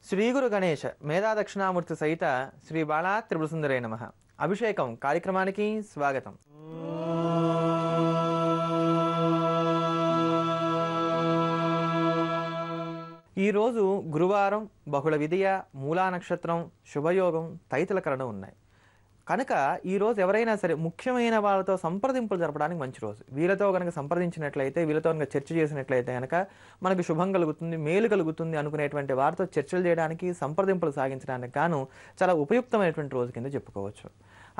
శ్రీ గురు గణేష మేధా దక్షిణామూర్తి సహిత శ్రీ బాలా త్రిపుర సుందరే నమః. అభిషేకం కార్యక్రమానికి స్వాగతం. ఈరోజు గురువారం, బహుళ విధియ, మూలా నక్షత్రం, శుభయోగం, తైతలకరణం ఉన్నాయి కనుక ఈరోజు ఎవరైనా సరే ముఖ్యమైన వాళ్ళతో సంప్రదింపులు జరపడానికి మంచి రోజు. వీళ్ళతో కనుక సంప్రదించినట్లయితే, వీళ్ళతో కనుక చర్చ చేసినట్లయితే కనుక మనకు శుభం కలుగుతుంది, మేలు కలుగుతుంది అనుకునేటువంటి వారితో చర్చలు చేయడానికి, సంప్రదింపులు సాగించడానికి గాను చాలా ఉపయుక్తమైనటువంటి రోజు కింద చెప్పుకోవచ్చు.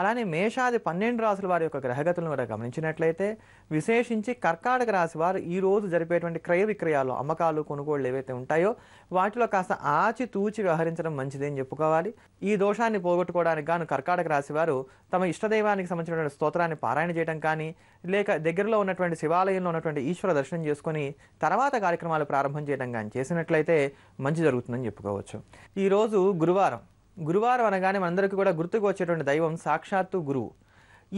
అలానే మేషాది 12 రాశుల వారి యొక్క గ్రహగతులను కూడా గమనించినట్లయితే విశేషించి కర్కాటక రాశి వారు ఈ రోజు జరిపేటువంటి క్రయ విక్రయాలు, అమ్మకాలు, కొనుగోళ్లు ఏవైతే ఉంటాయో వాటిలో కాస్త ఆచితూచి వ్యవహరించడం మంచిది అని చెప్పుకోవాలి. ఈ దోషాన్ని పోగొట్టుకోవడానికి గాను కర్కాటక రాశి వారు తమ ఇష్టదైవానికి సంబంధించినటువంటి స్తోత్రాన్ని పారాయణ చేయడం కానీ, లేక దగ్గరలో ఉన్నటువంటి శివాలయంలో ఉన్నటువంటి ఈశ్వర దర్శనం చేసుకొని తర్వాత కార్యక్రమాలు ప్రారంభం చేయడం కానీ చేసినట్లయితే మంచి జరుగుతుందని చెప్పుకోవచ్చు. ఈరోజు గురువారం అనగానే మనందరికీ కూడా గుర్తుకు వచ్చేటువంటి దైవం సాక్షాత్తు గురువు.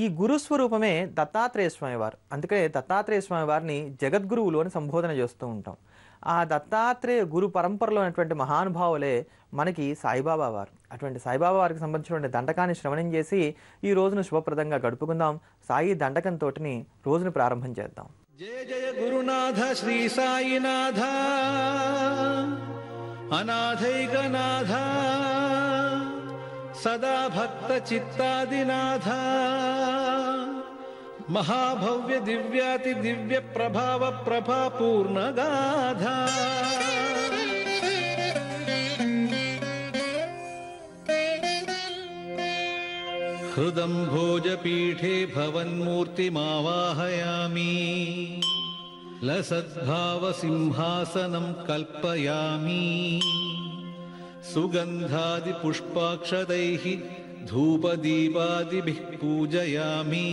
ఈ గురుస్వరూపమే దత్తాత్రేయ స్వామి వారు. అందుకే దత్తాత్రేయ స్వామి వారిని జగద్గురువులు అని సంబోధన చేస్తూ ఉంటాం. ఆ దత్తాత్రేయ గురు పరంపరలో ఉన్నటువంటి మహానుభావులే మనకి సాయిబాబా వారు. అటువంటి సాయిబాబా వారికి సంబంధించినటువంటి దండకాన్ని శ్రవణం చేసి ఈ రోజును శుభప్రదంగా గడుపుకుందాం. సాయి దండకంతో రోజును ప్రారంభం చేద్దాం. జయ జయ గురునాథ శ్రీ సాయినాథ అనాథైకనాథ సదా భక్త చిత్తాదినాథ మహాభవ్య దివ్యాతి దివ్య ప్రభావ ప్రభా పూర్ణగాధ హృదం భోజపీఠే భవన్మూర్తిమావాహయామి లసద్భావసింహాసనం కల్పయామి సుగంధాది పుష్పాక్షతైః ధూపదీపాదిభిః పూజయామి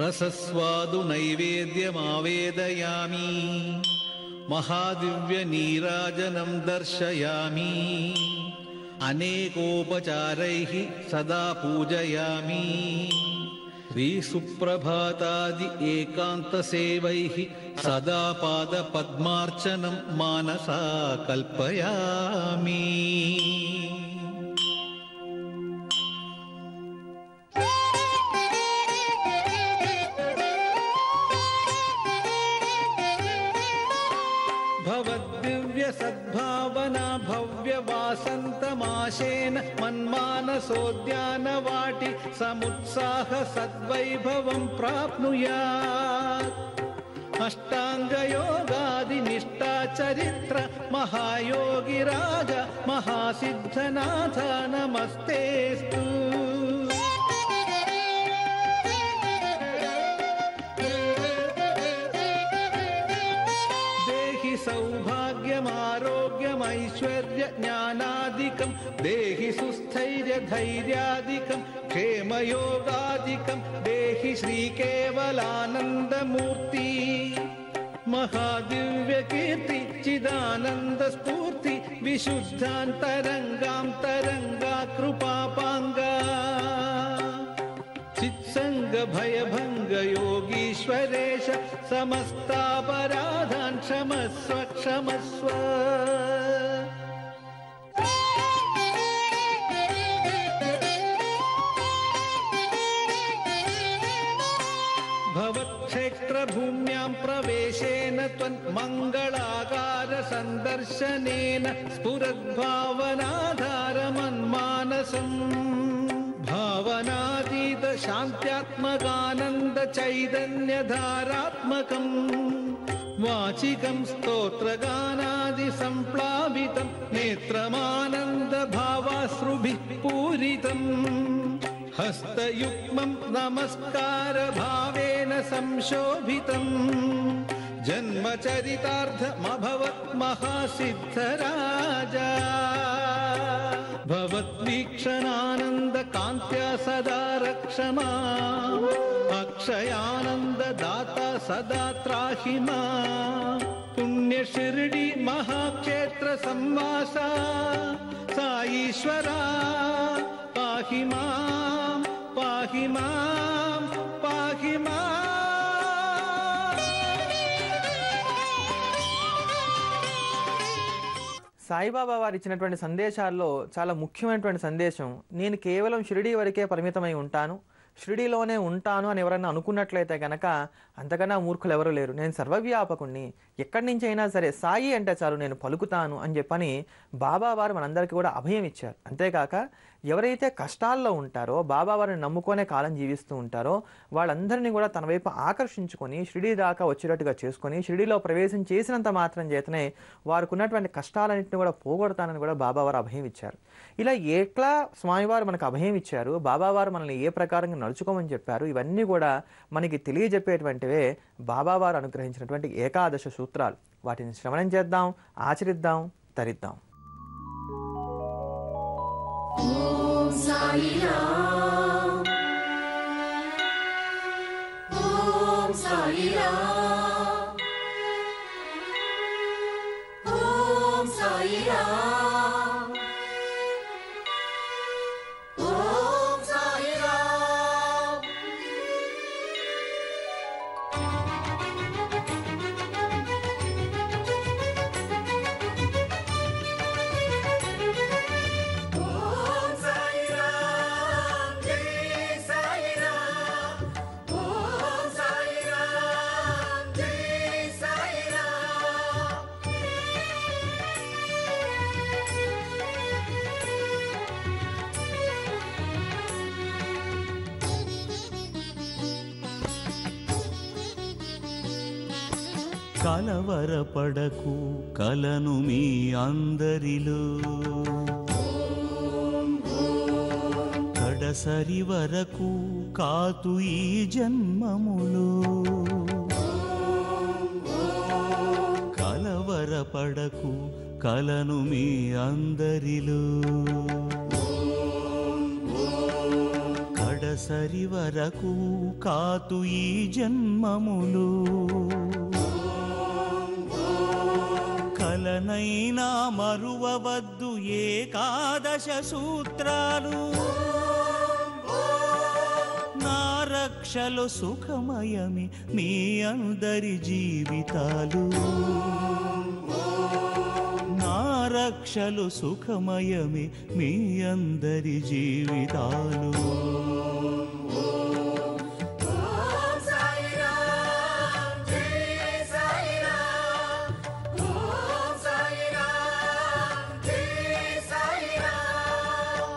రసస్వాదు నైవేద్యమావేదయామి మహాదివ్య నీరాజనం దర్శయామి అనేకోపచారైః సదా పూజయామి శ్రీసుప్రభాతాది ఏకాంత సేవైః సదా పాద పద్మార్చనం మానసా కల్పయామి. భవద్దివ్య సద్భావనా భవ్య వాసంతమాశేన మన్మానసోద్యానవాటి సముత్సాహ సద్వైభవం ప్రాప్నుయాత్. అష్టాంగయోగాది నిష్ఠాచరిత్ర మహాయోగిరాజ మహాసిద్ధనాథ నమస్తేస్తు. దేహి సౌభాగ్యమారోగ్యమైశ్వర్య జ్ఞానాదికం దేహి సుస్థైర్య ధైర్యాదికం క్షేమయోగాదికం దేహి శ్రీకేవలానందమూర్తి మహాదివ్య కీర్తి చిదానంద స్ఫూర్తి విశుద్ధాంతరంగాంతరంగా కృపాపాంగా చిత్సంగ భయభంగ యోగీశ్వరేశ సమస్తాపరాధాన్ క్షమస్వ క్షమస్వ. భవక్షేత్రభూమ్యాం ప్రవేశేన త్వన్మంగళాకార సందర్శనేన స్ఫురద్భావనాధారమన్మానసం భావనాతీత శాంత్యాత్మకానంద చైతన్యధారాత్మకం వాచికం స్తోత్రగానాది సంప్లావితం నేత్రమానంద భావాశ్రుభిః పూరితం హస్తయుగ్మం నమస్కార భావేన సంశోభితం జన్మచరితార్థమభవత్ మహాసిద్ధరాజా భవద్వీక్షణానంద కాంత్యా సదా రక్షమా అక్షయానంద దాత సదా త్రాహి మా పుణ్య షిర్డీ మహాక్షేత్ర సంవాస సాయీశ్వరా పాహి మాం పాహి మాం పాహి మాం. సాయిబాబా వారు ఇచ్చినటువంటి సందేశాల్లో చాలా ముఖ్యమైనటువంటి సందేశం, నేను కేవలం షిరిడీ వరకే పరిమితమై ఉంటాను, షిరిడీలోనే ఉంటాను అని ఎవరైనా అనుకున్నట్లయితే కనుక అంతకన్నా మూర్ఖులు ఎవరు లేరు. నేను సర్వవ్యాపకుణ్ణి, ఎక్కడి నుంచి అయినా సరే సాయి అంటే చాలు నేను పలుకుతాను అని చెప్పని బాబా వారు మనందరికీ కూడా అభయం ఇచ్చారు. అంతేకాక ఎవరైతే కష్టాల్లో ఉంటారో, బాబా వారిని నమ్ముకొనే కాలం జీవిస్తూ ఉంటారో వాళ్ళందరినీ కూడా తన వైపు ఆకర్షించుకొని షిరిడీ దాకా వచ్చేటట్టుగా చేసుకొని షిరిడీలో ప్రవేశం చేసినంత మాత్రం చేతనే వారికి ఉన్నటువంటి కష్టాలన్నింటినీ కూడా పోగొడతానని కూడా బాబా వారు అభయం ఇచ్చారు. ఇలా ఎట్లా స్వామివారు మనకు అభయం ఇచ్చారు, బాబావారు మనల్ని ఏ ప్రకారంగా నడుచుకోమని చెప్పారు, ఇవన్నీ కూడా మనకి తెలియజెప్పేటువంటివే బాబావారు అనుగ్రహించినటువంటి ఏకాదశ సూత్రాలు. వాటిని శ్రవణం చేద్దాం, ఆచరిద్దాం, తరిద్దాం. ఓం సాయిరామ్, ఓం సాయిరామ్, ఓం సాయిరామ్, ఓం సాయిరామ్. ఓం సాయిరామ్, జై సాయిరామ్, ఓం సాయిరామ్, జై సాయిరామ్. కలవరపడకు కలను మీ అందరిలో, కడసరి వరకు కాతు ఈ జన్మములో. కలవరపడకు కలను మీ అందరిలో, కడసరి వరకు కాతు ఈ జన్మములో. కలనైనా మరువవద్దు ఏకాదశ సూత్రాలు, నా రక్షలు సుఖమయమి మీ అందరి జీవితాలు. నా రక్షలు సుఖమయమి మీ అందరి జీవితాలు. ఓం సాయిరామ్, జై సాయిరామ్, ఓం సాయిరామ్, జై సాయిరామ్.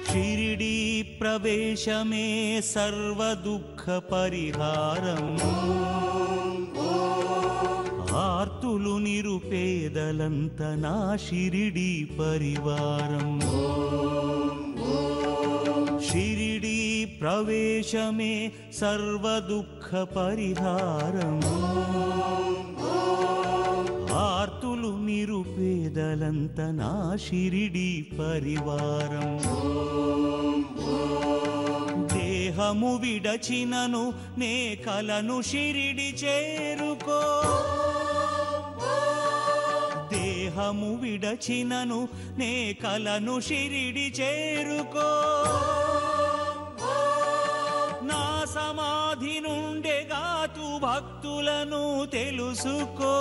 షిరిడీ ప్రవేశమే సర్వ దుఃఖ పరిహారం, ఆర్తులు నిరుపేదలంత నా షిరిడీ పరివారం. షిరిడీ ప్రవేశమే సర్వ దుఃఖ పరిహారం, ఆర్తులు నిరుపేదలంత నా షిరిడీ పరివారం. దేహము విడచినను నే కలను షిరిడి చేరుకో, దేహము విడచినను నే కలను షిరిడి చేరుకో. నా సమాధి నుండెగాతు భక్తులను తెలుసుకో,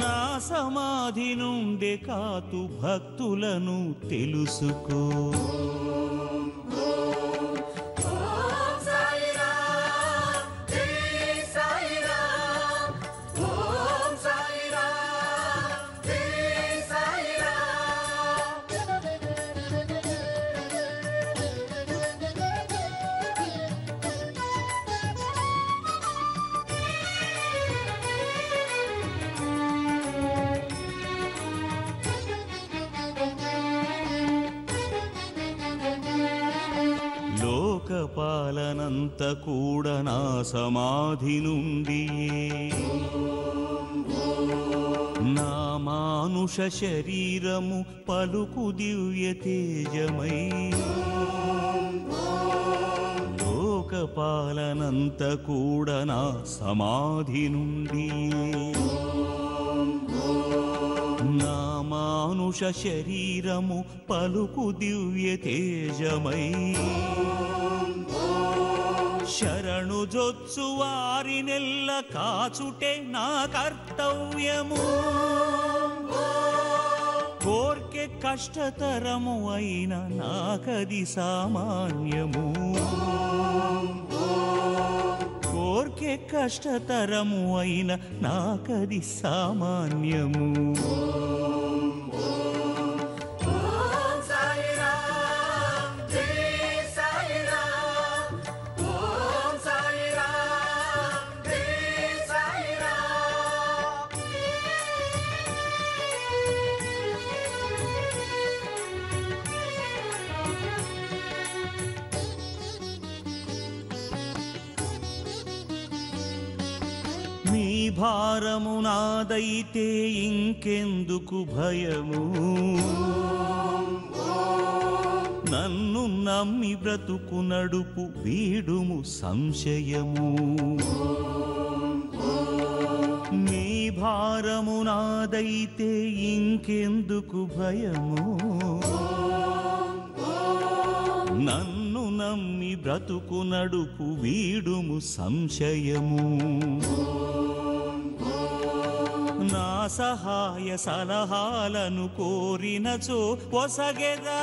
నా సమాధి నుండి కాతు భక్తులను తెలుసుకో. ఓం సాయిరామ్, జై సాయిరామ్, ఓం సాయిరామ్, జై సాయిరామ్. లోకపాలనంత కూడా నా సమాధి నుండి, నా మానుష శరీరము పలుకు దివ్య తేజమై. లోకపాలనంత కూడా నా సమాధి నుండి నా మానుష శరీరము పలుకు దివ్య తేజమై శరణు జొచ్చు వారినెల్ల కాచుటే నా కర్తవ్యము కోర్కె కష్టతరము అయిన నాకది సామాన్యము కోర్కె కష్టతరము అయిన నాకది సామాన్యము మీ భారము నాదైతే ఇంకెందుకు భయము నన్ను నమ్మి బ్రతుకు నడుపు వీడుము సంశయము మీ భారము నాదైతే ఇంకెందుకు భయము నన్ను నమ్మి బ్రతుకు నడుపు వీడుము సంశయము నా సహాయ సలహాలను కోరినచో ఒసగెదా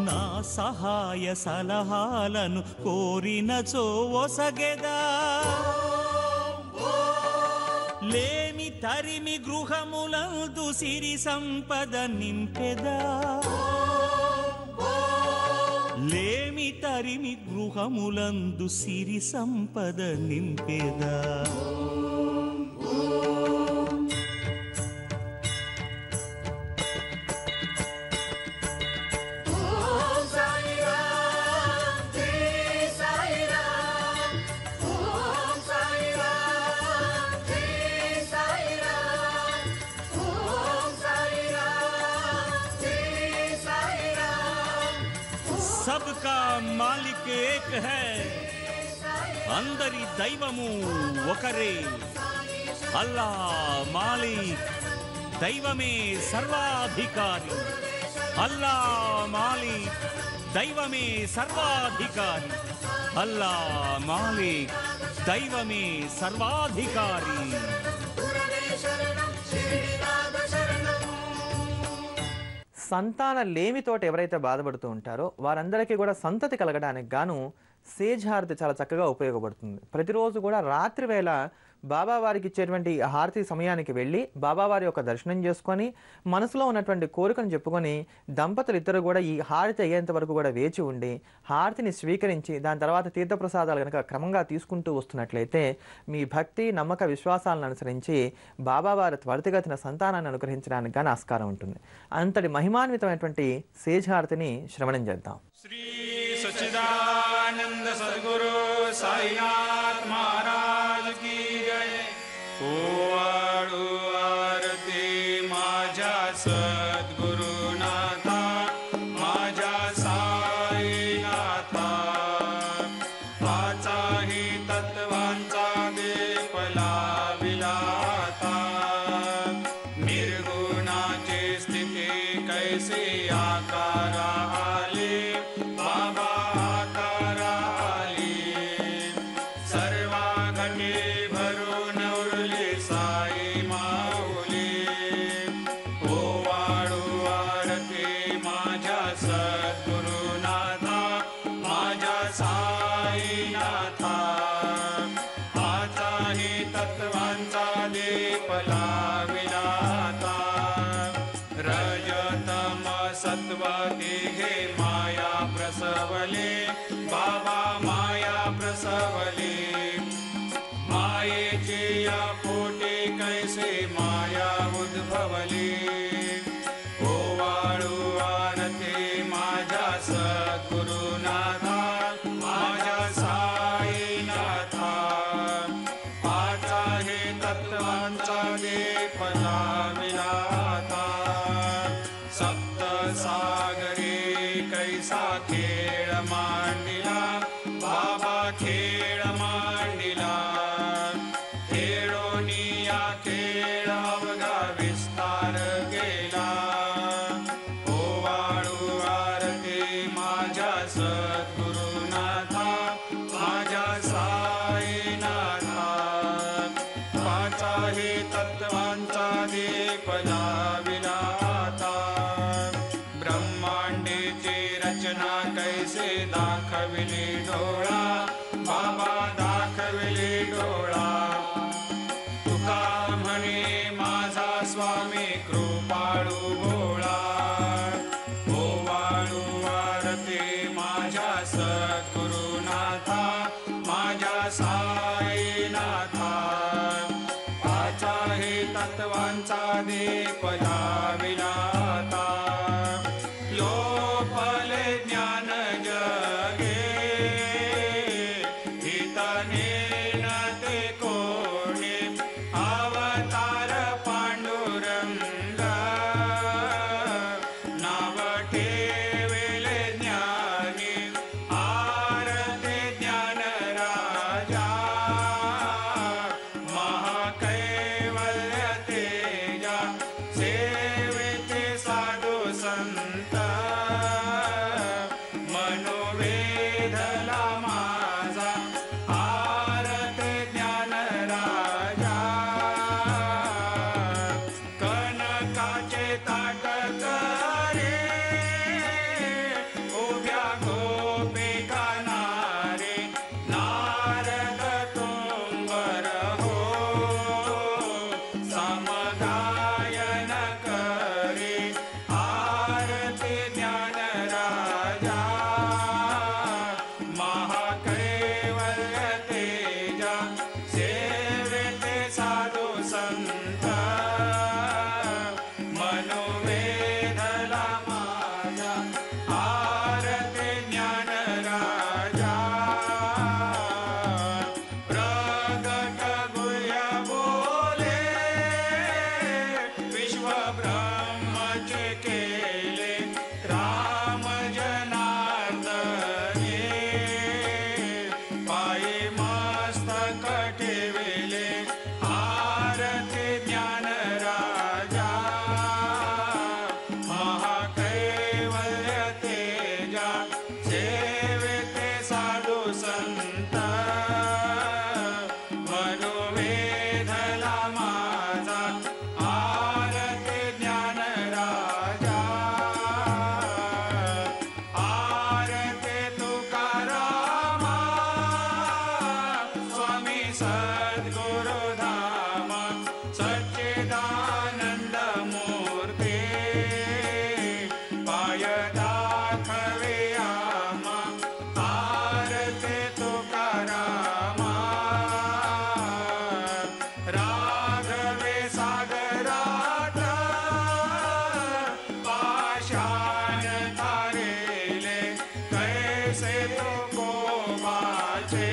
నా సహాయ సలహాలను కోరినచో ఒసగెదా లేమి తరిమి గృహములందు సిరి సంపద నింపెదా లేమి తరిమి గృహములందు సిరి సంపద నింపెదా सबका मालिक एक है अंदरी दैवमु ఒకరే అల్లా మాలిక్ దైవమే సర్వాధికారి అల్లా మాలిక్ దైవమే సర్వాధికారి అల్లా మాలిక్ దైవమే సర్వాధికారి సంతాన లేమితోటి ఎవరైతే బాధపడుతూ ఉంటారో వారందరికీ కూడా సంతతి కలగడానికి గాను సేజ్ హారతి చాలా చక్కగా ఉపయోగపడుతుంది. ప్రతిరోజు కూడా రాత్రి వేళ బాబావారికి ఇచ్చేటువంటి హారతి సమయానికి వెళ్ళి బాబావారి యొక్క దర్శనం చేసుకొని మనసులో ఉన్నటువంటి కోరికను చెప్పుకొని దంపతులు ఇద్దరు కూడా ఈ హారతి అయ్యేంత వరకు కూడా వేచి ఉండి హారతిని స్వీకరించి దాని తర్వాత తీర్థప్రసాదాలు కనుక క్రమంగా తీసుకుంటూ వస్తున్నట్లయితే మీ భక్తి నమ్మక విశ్వాసాలను అనుసరించి బాబావారి త్వరితగతిన సంతానాన్ని అనుగ్రహించడానికి కానీ ఆస్కారం ఉంటుంది. అంతటి మహిమాన్వితమైనటువంటి సేజ్ హారతిని శ్రవణం చేద్దాం. श्री सच्चिदानंद सद्गुरु साईनाथ महाराज की जय. ओवाळू आरती माझ्या सद्गुरुनाथा माझ्या साईनाथा पाचाही तत्वांचा देपला विलाता निर्गुणाची स्थिती कैसी आकारा सत्वती हे माया प्रसवले बाबा माया प्रसवले मायेची या पोटी कैसे माया उद्भवली. ओवाळू आरती माझ्या सद्गुरुनाथा माझ्या साईनाथा पाचा हे तत्वांचा देपला विलाता सप्त सागरी कैसा खेळ मा अवतार गेला ओवाळू आरती माझ्या सद्गुरुनाथा माझ्या साईनाथा पाचाही तत्वांचा दीप लाविला आता ब्रह्मांडीची रचना कैसे दाखविली डोळा बाबा दाखविली डोळा तुका म्हणे माझा स्वामी कृपाळू भोळा ओवाळू आरती माझ्या सद्गुरुनाथा माझ्या साईनाथा पाचाही तत्वांचा दीप लाविला आता लोपले ज्ञान जगे हितने न ते कोणी अवतार पांडुरंग नाव ठेविले ज्ञानी आरते ज्ञान राजा महाकैवल्य तेजा सेविते साधू संत मनोवेधला माझा आरते ज्ञान राजा कनकाचे ताट करे उभ्या गोपिका नारे नारद तुंबर हो समगायन करे आरती ज्ञान राजा महाकैवल्य तेजा सेविते साधू संत मनोवेधला माझा आरती ज्ञान राजा प्रगट गुह्य बोले विश्व ब्रह्मचे केले राम जनार्दने पायी मस्तक ठेविले आरती ज्ञान राजा महाकैवल्य तेजा सेविते साधू संत मनोवेधला माझा आरती ज्ञान राजा आरती तुकारामा स्वामी सद्गुरुधामा सच्चिदानंद मूर्ती पाय दाखवे आमा आरती तुकारामा राघवे सागरात पाषाण तारेले कैसे तो कोबाचे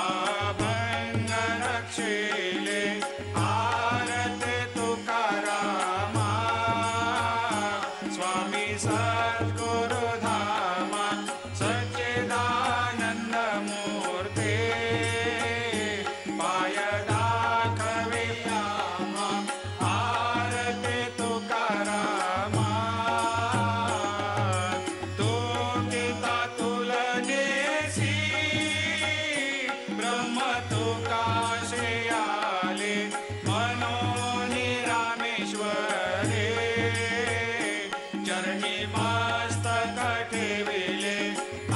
अभंग रक्षिले आरती तुकारामा स्वामी सद्गुरुधामा सच्चिदानंद मूर्ती पाय दाखवे आमा आरती तुकारामा तो गीता तुलनेसी ब्रह्म तुकाशे आले मनोनी रामेश्वरे चरणी मस्तक ठेविले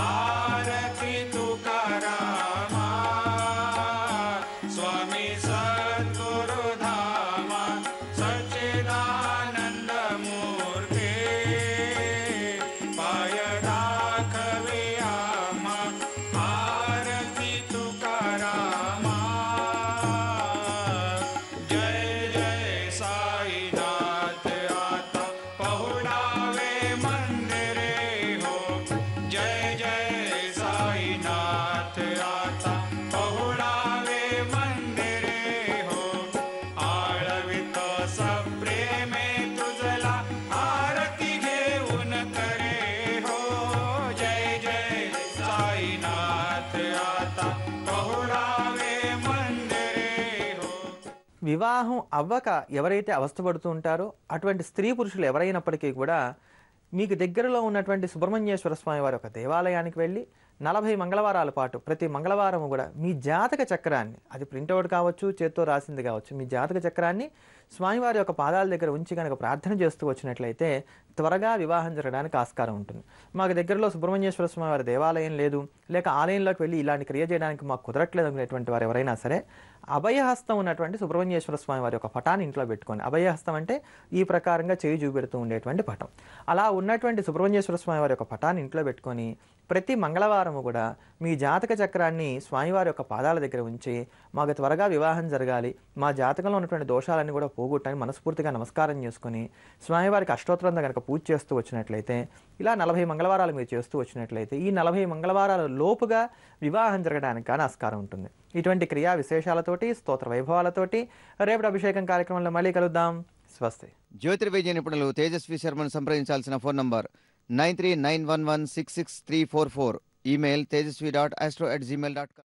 आरती तुकारामा स्वामी सद्गुरुधामा सच्चिदानंद मूर्ती पाय दाखवे आमा आरती तुकारामा जय जय साईनाथ आता पहुडावे मंदिरे हो जय जय साईनाथ आता पहुडावे मंदिरे हो आळवित सप्रेमे तुझला आरती घेऊन करे हो जय जय साईनाथ आता पहुडावे मंदिरे हो వివాహం అవ్వక ఎవరైతే అవస్థపడుతూ ఉంటారో అటువంటి స్త్రీ పురుషులు ఎవరైనప్పటికీ కూడా మీకు దగ్గరలో ఉన్నటువంటి సుబ్రహ్మణ్యేశ్వర స్వామి వారి ఒక దేవాలయానికి వెళ్ళి 40 మంగళవారాల పాటు ప్రతి మంగళవారం కూడా మీ జాతక చక్రాన్ని, అది ప్రింట్అవుట్ కావచ్చు, చేత్తో రాసింది కావచ్చు, మీ జాతక చక్రాన్ని స్వామివారి యొక్క పాదాల దగ్గర ఉంచి కనుక ప్రార్థన చేస్తూ వచ్చినట్లయితే త్వరగా వివాహం జరగడానికి ఆస్కారం ఉంటుంది. మాకు దగ్గరలో సుబ్రహ్మణ్యేశ్వర స్వామి వారి దేవాలయం లేదు, లేక ఆలయంలోకి వెళ్ళి ఇలాంటి క్రియ చేయడానికి మాకు కుదరట్లేదు అనుకునేటువంటి వారు ఎవరైనా సరే అభయహస్తం ఉన్నటువంటి సుబ్రహ్మణ్యేశ్వర స్వామి వారి యొక్క పటాన్ని ఇంట్లో పెట్టుకోండి. అభయహస్తం అంటే ఈ ప్రకారంగా చేయి చూపెడుతూ ఉండేటువంటి పటం. అలా ఉన్నటువంటి సుబ్రహ్మణ్యేశ్వర స్వామి వారి యొక్క పటాన్ని ఇంట్లో పెట్టుకొని ప్రతి మంగళవారము కూడా మీ జాతక చక్రాన్ని స్వామివారి యొక్క పాదాల దగ్గర ఉంచి మాకు త్వరగా వివాహం జరగాలి, మా జాతకంలో ఉన్నటువంటి దోషాలన్నీ కూడా పోగొట్టని మనస్ఫూర్తిగా నమస్కారం చేసుకుని స్వామివారికి అష్టోత్తరంతో కనుక పూజ చేస్తూ వచ్చినట్లయితే, ఇలా 40 మంగళవారాలు మీరు చేస్తూ వచ్చినట్లయితే ఈ 40 మంగళవారాల లోపుగా వివాహం జరగడానికి కానీ ఆస్కారం ఉంటుంది. ఇటువంటి క్రియా విశేషాలతోటి స్తోత్ర వైభవాలతోటి రేపటి అభిషేకం కార్యక్రమంలో మళ్ళీ కలుద్దాం. స్వస్తి. జ్యోతిర్వైద్య నిపుణులు తేజస్వి శర్మను సంప్రదించాల్సిన ఫోన్ నంబర్ 9391166344. Email tejasvi.astro@gmail.com.